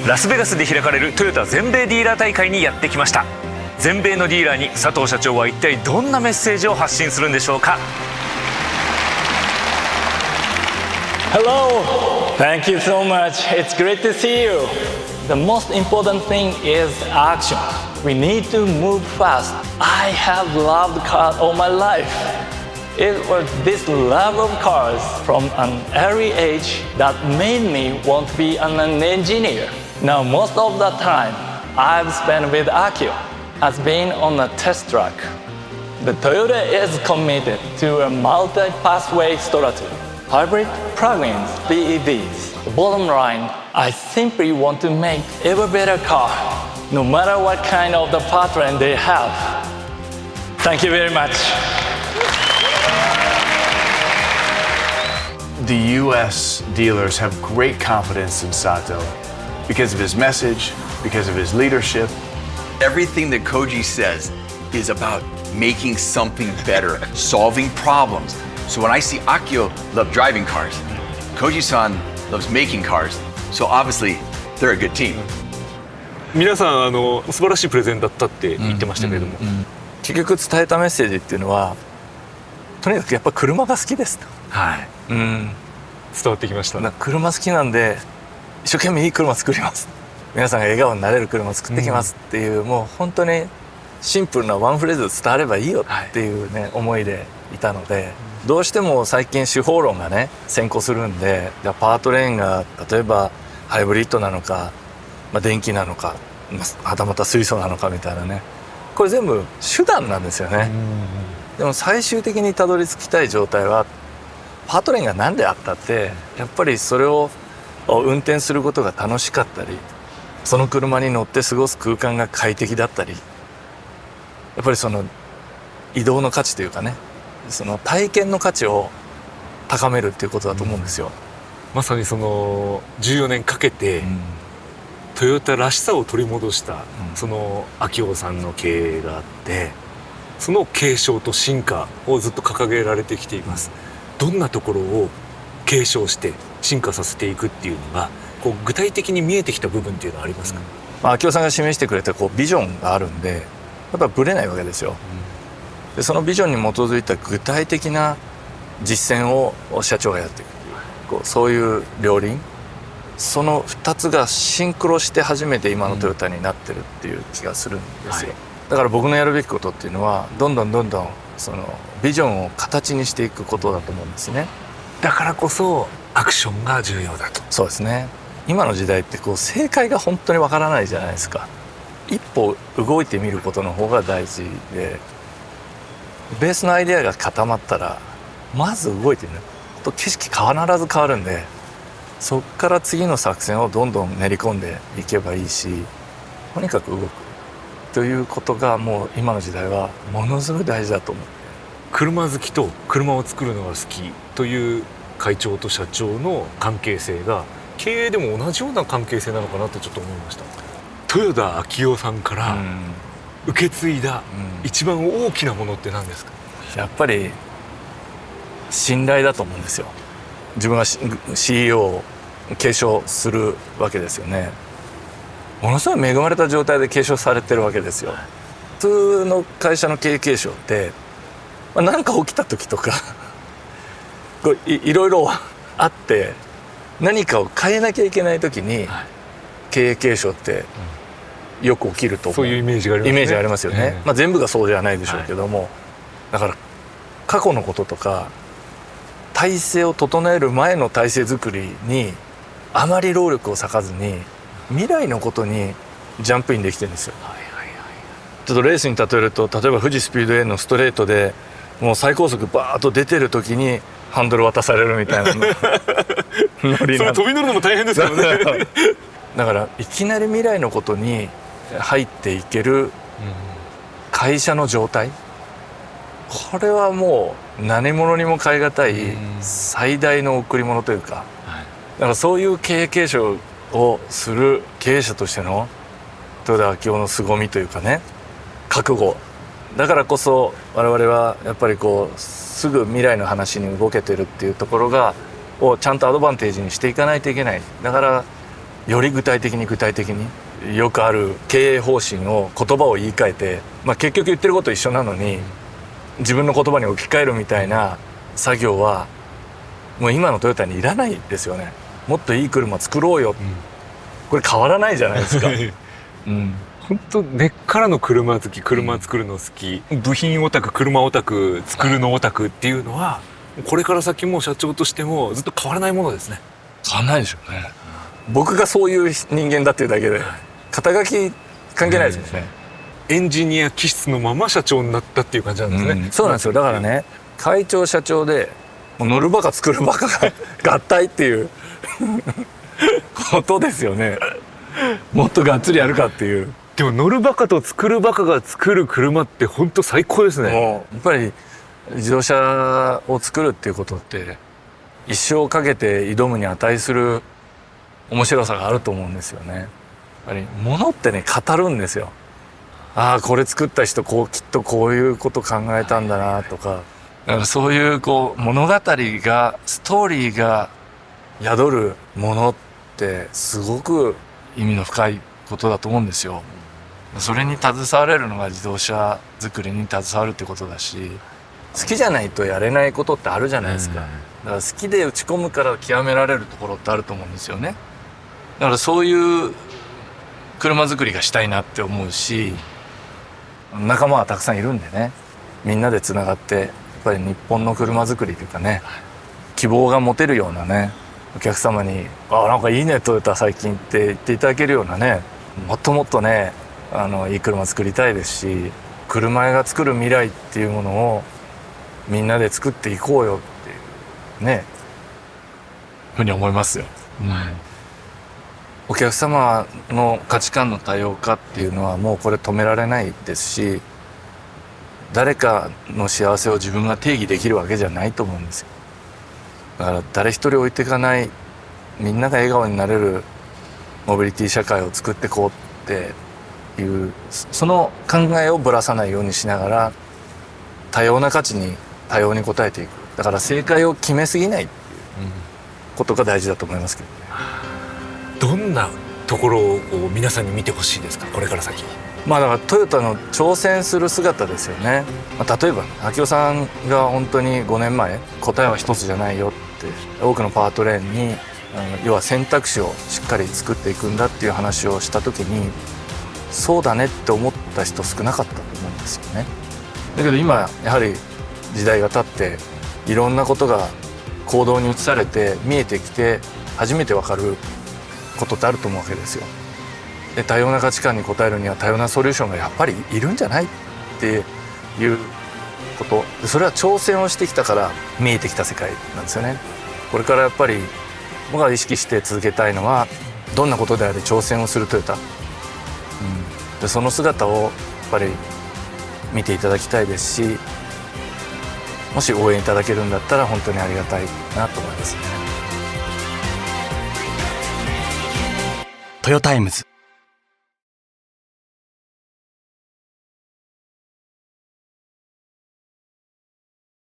ラスベガスで開かれるトヨタ全米ディーラー大会にやってきました。全米のディーラーに佐藤社長は一体どんなメッセージを発信するんでしょうか。 Hello, thank you so much. It's great to see you. The most important thing is action. We need to move fast. I have loved cars all my life. It was this love of cars from an early age that made me want to be an engineer. Now most of the time I've spent with Akio has been on a test track. The Toyota is committed to a multi-pathway strategy. Hybrid plug-ins, BEVs. The bottom line, I simply want to make ever better car, no matter what kind of the powertrain they have. Thank you very much. The U.S. dealers have great confidence in Sato because of his message, because of his leadership. Everything that Koji says is about making something better, solving problems. So when I see Akio love driving cars, Koji-san loves making cars. So obviously, they're a good team. 皆さん素晴らしいプレゼンだったって言ってましたけれども、結局伝えたメッセージっていうのは、とにかくやっぱ車が好きですと。はい、伝わってきました。車好きなんで一生懸命いい車作ります。皆さんが笑顔になれる車を作ってきますっていう、もう本当にシンプルなワンフレーズ伝わればいいよっていうね、思いでいたので、どうしても最近手法論がね先行するんで、じゃあパワートレーンが例えばハイブリッドなのか、電気なのか、はたまた水素なのかみたいなね、これ全部手段なんですよね。でも最終的にたどり着きたい状態は、パワートレーンが何であったってやっぱりそれを運転することが楽しかったり、その車に乗って過ごす空間が快適だったり、やっぱりその移動の価値というかね、その体験の価値を高めるっていうことだと思うんですよ。まさにその14年かけて、トヨタらしさを取り戻した、その秋夫さんの経営があって、その継承と進化をずっと掲げられてきています。どんなところを継承して進化させていくっていうのがこう具体的に見えてきた部分っていうのはありますか？秋夫さんが示してくれたビジョンがあるんで、やっぱブレないわけですよ。でそのビジョンに基づいた具体的な実践を社長がやっていく、そういう両輪、その2つがシンクロして初めて今のトヨタになってるっていう気がするんですよ。だから僕のやるべきことっていうのは、どんどんそのビジョンを形にしていくことだと思うんですね。だからこそアクションが重要だと。そうですね。今の時代って正解が本当にわからないじゃないですか。一歩動いてみることの方が大事で、ベースのアイデアが固まったらまず動いてみると景色必ず変わるんで、そっから次の作戦をどんどん練り込んでいけばいいし、とにかく動くということがもう今の時代はものすごい大事だと思う。車好きと車を作るのが好きという会長と社長の関係性が経営でも同じような関係性なのかなってちょっと思いました。豊田章男さんから受け継いだ一番大きなものって何ですか？やっぱり信頼だと思うんですよ。自分が CEO を継承するわけですよね。ものすごい恵まれた状態で継承されてるわけですよ。普通の会社の経営継承って何か起きた時とかいろいろあって何かを変えなきゃいけない時に経営継承ってよく起きると思う。そういうイメージがありますね。イメージありますよね。全部がそうじゃないでしょうけども、だから過去のこととか体制を整える前の体制づくりにあまり労力を割かずに未来のことにジャンプインできてるんですよ。ちょっとレースに例えると、例えば富士スピード A のストレートでもう最高速バーッと出てる時にハンドル渡されるみたいなノリなんで、飛び乗るのも大変ですからねだからいきなり未来のことに入っていける会社の状態、これはもう何者にも代え難い最大の贈り物というか、だからそういう経営継承をする経営者としての豊田章男の凄みというかね、覚悟だからこそ我々はやっぱりすぐ未来の話に動けてるっていうところをちゃんとアドバンテージにしていかないといけない。だからより具体的によくある経営方針を言葉を言い換えて、結局言ってること一緒なのに自分の言葉に置き換えるみたいな作業はもう今のトヨタにいらないですよね。もっといい車作ろうよ、これ変わらないじゃないですか。本当根っからの車好き、車作るの好き、部品オタク、車オタク、作るのオタクっていうのはこれから先も社長としてもずっと変わらないものですね。変わらないでしょうね。僕がそういう人間だっていうだけで肩書き関係ないですよね。エンジニア気質のまま社長になったっていう感じなんですね。そうなんですよ。だからね、会長社長でもう乗るバカ作るバカが合体っていうことですよね。もっとがっつりやるかっていう。でも乗るバカと作るバカが作る車って本当最高ですね。もうやっぱり自動車を作るっていうことって一生かけて挑むに値する面白さがあると思うんですよね。やっぱり物ってね語るんですよ。ああこれ作った人きっとこういうこと考えたんだなとか、なんかそういう物語がストーリーが宿るものってすごく意味の深いことだと思うんですよ。それに携われるのが自動車作りに携わるってことだし、好きじゃないとやれないことってあるじゃないですか。だから好きで打ち込むから極められるところってあると思うんですよね。だからそういう車作りがしたいなって思うし、仲間はたくさんいるんでね、みんなでつながってやっぱり日本の車作りというかね、希望が持てるようなね、お客様に「あなんかいいねトヨタ最近」って言っていただけるようなね、もっともっとねいい車作りたいですし、車が作る未来っていうものをみんなで作っていこうよっていうねふうに思いますよ。お客様の価値観の多様化っていうのはもうこれ止められないですし、誰かの幸せを自分が定義できるわけじゃないと思うんですよ。だから誰一人置いていかない、みんなが笑顔になれるモビリティ社会を作っていこうっていうその考えをぶらさないようにしながら、多様な価値に多様に応えていく。だから正解を決めすぎないっていうことが大事だと思いますけどね。どんなところを皆さんに見てほしいですか、これから先。だからトヨタの挑戦する姿ですよね。例えば明夫さんが本当に5年前答えは一つじゃないよって多くのパワートレーンに要は選択肢をしっかり作っていくんだっていう話をした時に、そうだねって思った人少なかったと思うんですよね。だけど今やはり時代が経っていろんなことが行動に移されて見えてきて初めて分かることってあると思うわけですよ。で多様な価値観に応えるには多様なソリューションがやっぱりいるんじゃないっていうことで、それは挑戦をしてきたから見えてきた世界なんですよね。これからやっぱり僕が意識して続けたいのは、どんなことであれ挑戦をするトヨタ、でその姿をやっぱり見ていただきたいですし、もし応援いただけるんだったら本当にありがたいなと思いますね。トヨタイムズ